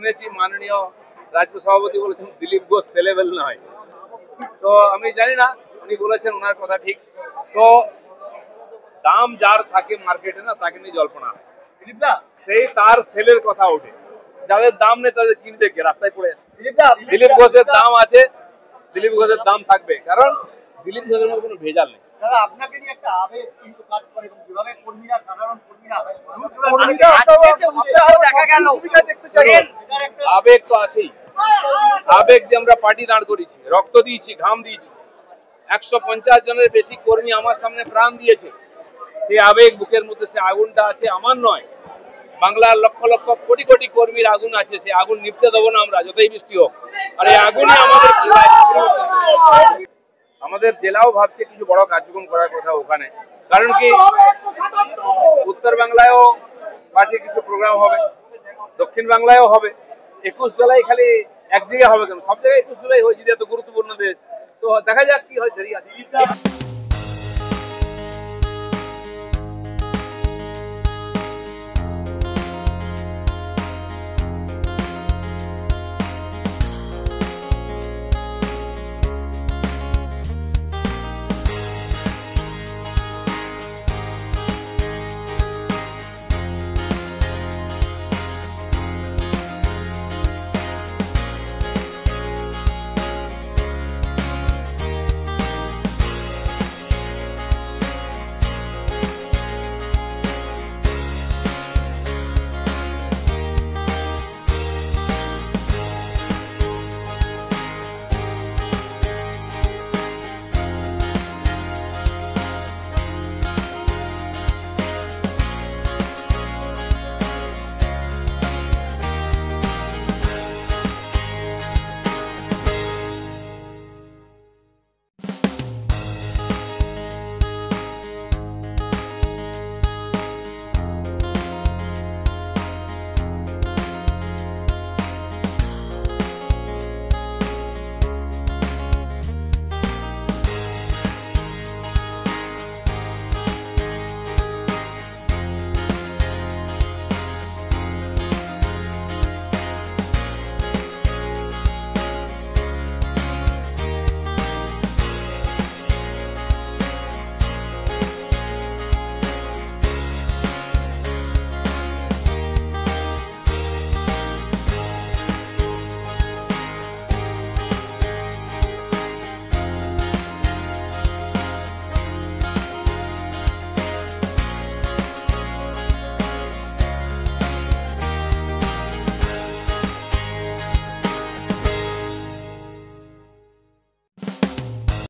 শুনেছি মাননীয় রাজ্য সভাপতি বলেছেন দিলীপ ঘোষ সেলেবেল নয়, তো আমি জানি না, উনি বলেছেন ওনার কথা ঠিক। তো দাম যার থাকে মার্কেটে না, তাকে নিয়ে জল্পনা হয়, সেই তার সেলের কথা ওঠে। যাদের দাম নেই তাদের কিনতে কে, রাস্তায় পড়ে আছে। দিলীপ ঘোষের দাম আছে, দিলীপ ঘোষের দাম থাকবে, কারণ দিলীপ ঘোষের মধ্যে কোনো ভেজাল নেই। আপনাকে নিয়ে একটা আবেগ কিন্তু কাজ করে, যেভাবে কর্মীরা, সাধারণ কর্মীরা আবেগ তো আছেই। আবেগ যে আমরা পার্টি দাঁড় করেছি, রক্ত দিয়েছি, ঘাম দিয়েছি, 150 জনের বেশি কর্মী আমার সামনে প্রাণ দিয়েছে, সেই আবেগ বুকের মধ্যে, সে আগুনটা আছে, আমার নয়, বাংলার লক্ষ লক্ষ কোটি কোটি কর্মীর আগুন আছে। সেই আগুন নিভতে দেবো না আমরা, যতই বৃষ্টি হোক। আর এই আগুনই আমাদের জেলাও ভাবছে কিছু বড় কার্যক্রম করার কথা ওখানে, কারণ কি উত্তর বাংলায়ও পার্টির কিছু প্রোগ্রাম হবে, দক্ষিণ বাংলায়ও হবে। 21 জুলাই খালি এক জায়গায় হবে কেন, সব জায়গায় 21 জুলাই হয়েছে, এত গুরুত্বপূর্ণ দেশ। তো দেখা যাক কি হয়।